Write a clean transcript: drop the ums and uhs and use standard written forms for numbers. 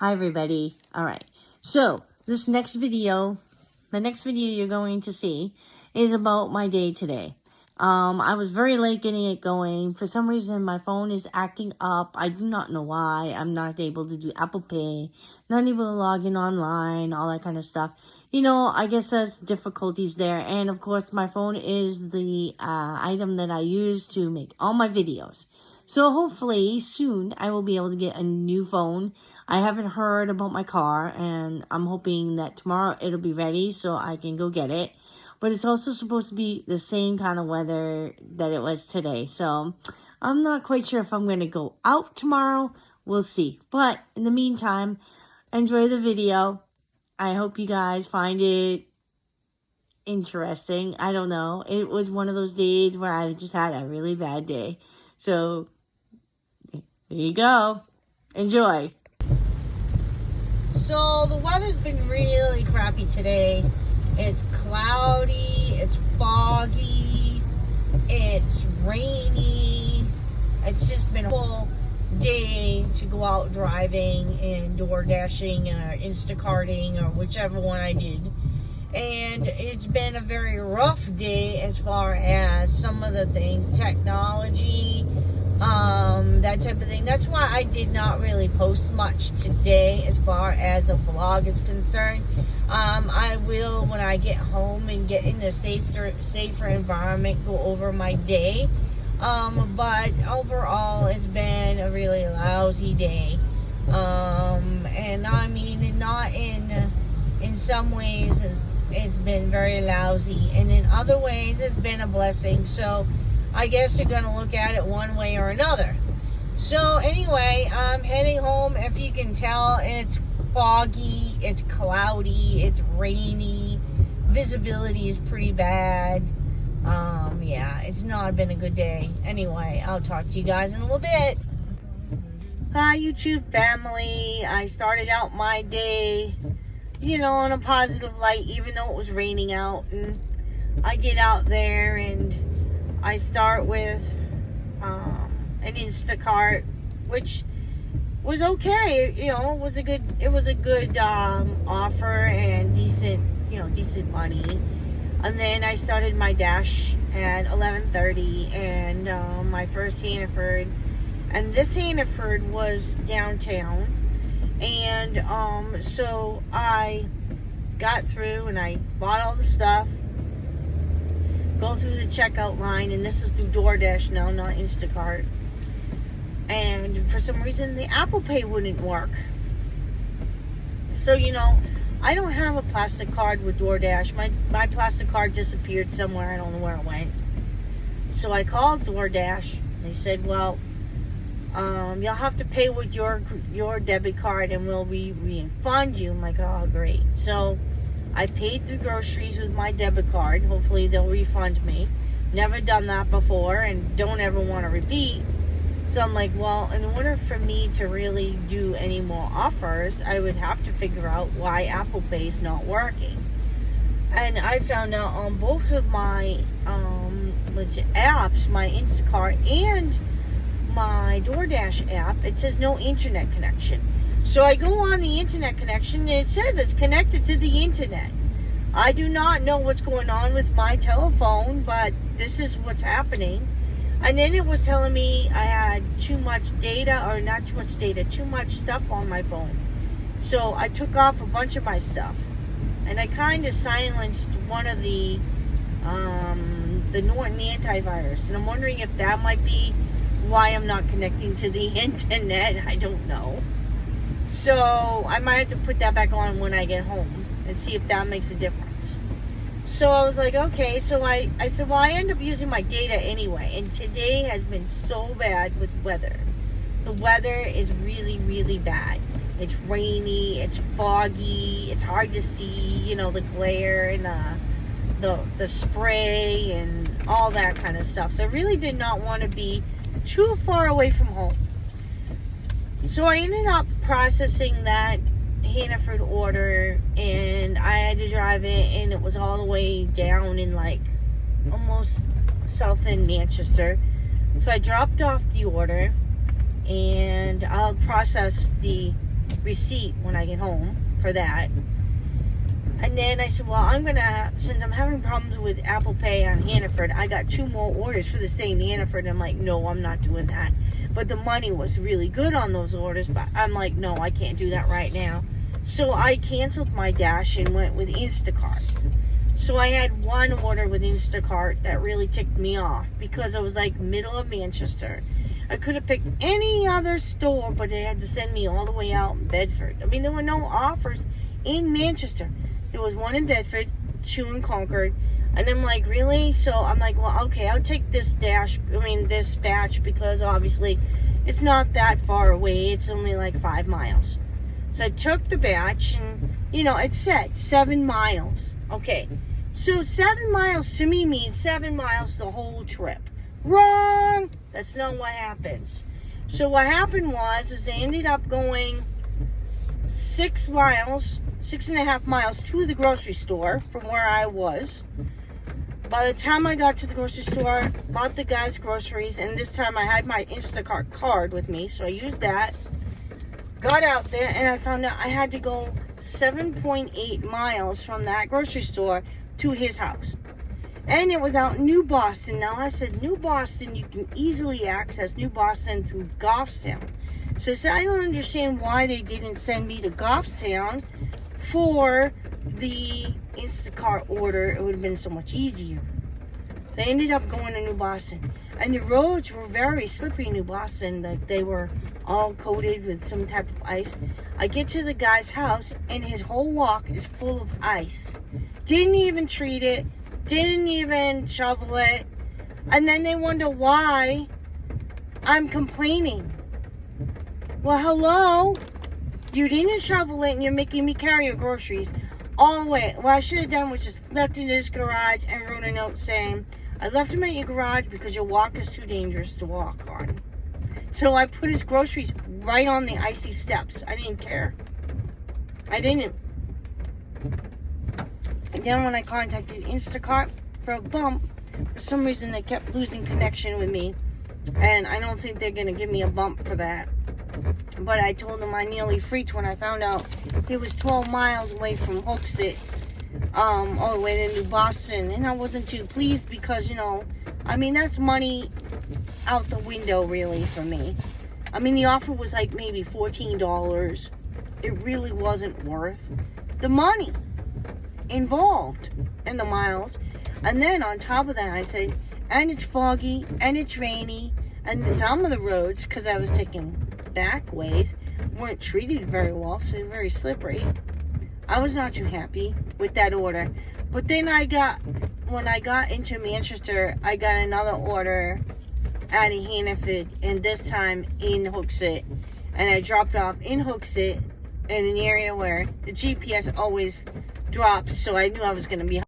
Hi everybody. All right. So the next video you're going to see is about my day today. I was very late getting it going. For some reason, my phone is acting up. I do not know why. I'm not able to do Apple Pay, not able to log in online, all that kind of stuff. You know, I guess there's difficulties there. And of course, my phone is the item that I use to make all my videos. So hopefully soon I will be able to get a new phone. I haven't heard about my car, and I'm hoping that tomorrow it'll be ready so I can go get it. But it's also supposed to be the same kind of weather that it was today. So I'm not quite sure if I'm going to go out tomorrow. We'll see. But in the meantime, enjoy the video. I hope you guys find it interesting. I don't know. It was one of those days where I just had a really bad day. So there you go. Enjoy. So the weather's been really crappy today. It's cloudy, it's foggy, it's rainy. It's just been a whole day to go out driving and door dashing or Instacarting or whichever one I did. And it's been a very rough day as far as some of the things, technology, that type of thing. That's why I did not really post much today as far as a vlog is concerned. I will, when I get home and get in a safer environment, go over my day. But overall, it's been a really lousy day. And I mean, not in some ways, it's been very lousy, and in other ways, it's been a blessing. So I guess you're going to look at it one way or another. So anyway, I'm heading home. If you can tell, it's foggy, it's cloudy, it's rainy, visibility is pretty bad. Yeah, it's not been a good day. Anyway, I'll talk to you guys in a little bit. Hi YouTube family. I started out my day, you know, on a positive light, even though it was raining out. And I get out there and I start with an Instacart, which was okay. You know, it was a good offer and decent money. And then I started my dash at 11:30, and my first Hannaford, and this Hannaford was downtown. And so I got through and I bought all the stuff, go through the checkout line, and this is through DoorDash now, not Instacart. And for some reason, the Apple Pay wouldn't work. So, you know, I don't have a plastic card with DoorDash. My plastic card disappeared somewhere. I don't know where it went. So I called DoorDash. They said, well, you'll have to pay with your debit card and we'll refund you. I'm like, oh, great. So I paid through groceries with my debit card. Hopefully they'll refund me. Never done that before and don't ever want to repeat. So I'm like, well, in order for me to really do any more offers, I would have to figure out why Apple Pay is not working. And I found out on both of my apps, my Instacart and my DoorDash app, it says no internet connection. So I go on the internet connection and it says it's connected to the internet. I do not know what's going on with my telephone, but this is what's happening. And then it was telling me I had too much data, or not too much data, too much stuff on my phone. So I took off a bunch of my stuff. And I kind of silenced one of the Norton antivirus. And I'm wondering if that might be why I'm not connecting to the internet. I don't know. So I might have to put that back on when I get home and see if that makes a difference. So I was like, okay. So I said, well, I end up using my data anyway. And today has been so bad with weather. The weather is really, really bad. It's rainy, it's foggy, it's hard to see, you know, the glare and the spray and all that kind of stuff. So I really did not want to be too far away from home. So I ended up processing that Hannaford order, and I had to drive it, and it was all the way down in like almost south end Manchester. So I dropped off the order, and I'll process the receipt when I get home for that. And then I said, well, since I'm having problems with Apple Pay on Hannaford, I got 2 more orders for the same Hannaford. I'm like, no, I'm not doing that. But the money was really good on those orders, but I'm like, no, I can't do that right now. So I canceled my Dash and went with Instacart. So I had one order with Instacart that really ticked me off because I was like middle of Manchester. I could have picked any other store, but they had to send me all the way out in Bedford. I mean, there were no offers in Manchester. There was one in Bedford, 2 in Concord, and I'm like, really? So I'm like, well, okay, I'll take this batch, because obviously it's not that far away. It's only like 5 miles. So I took the batch, and, it said 7 miles. Okay, so 7 miles to me means 7 miles the whole trip. Wrong! That's not what happens. So what happened is they ended up going 6.5 miles to the grocery store from where I was. By the time I got to the grocery store, bought the guy's groceries, and this time I had my Instacart card with me, so I used that. Got out there, and I found out I had to go 7.8 miles from that grocery store to his house. And it was out in New Boston. Now I said, New Boston, you can easily access New Boston through Goffstown. So I said, I don't understand why they didn't send me to Goffstown for the Instacart order. It would have been so much easier. So I ended up going to New Boston. And the roads were very slippery in New Boston. Like they were all coated with some type of ice. I get to the guy's house, and his whole walk is full of ice. Didn't even treat it. Didn't even shovel it. And then they wonder why I'm complaining. Well, hello? You didn't shovel it, and you're making me carry your groceries all the way. What I should have done was just left it in his garage and wrote a note saying, I left him at your garage because your walk is too dangerous to walk on. So I put his groceries right on the icy steps. I didn't care. I didn't. And then when I contacted Instacart for a bump, for some reason they kept losing connection with me. And I don't think they're going to give me a bump for that. But I told them I nearly freaked when I found out he was 12 miles away from Hooksett, all the way to New Boston. And I wasn't too pleased because, that's money out the window really for me. I mean, the offer was like maybe $14. It really wasn't worth the money involved and the miles. And then on top of that, I said, and it's foggy and it's rainy, and some of the roads, because I was taking back ways, weren't treated very well, so they're very slippery. I was not too happy with that order. But then when I got into Manchester, I got another order out of Hannaford, and this time in Hooksett. And I dropped off in Hooksett in an area where the GPS always drops, so I knew I was going to be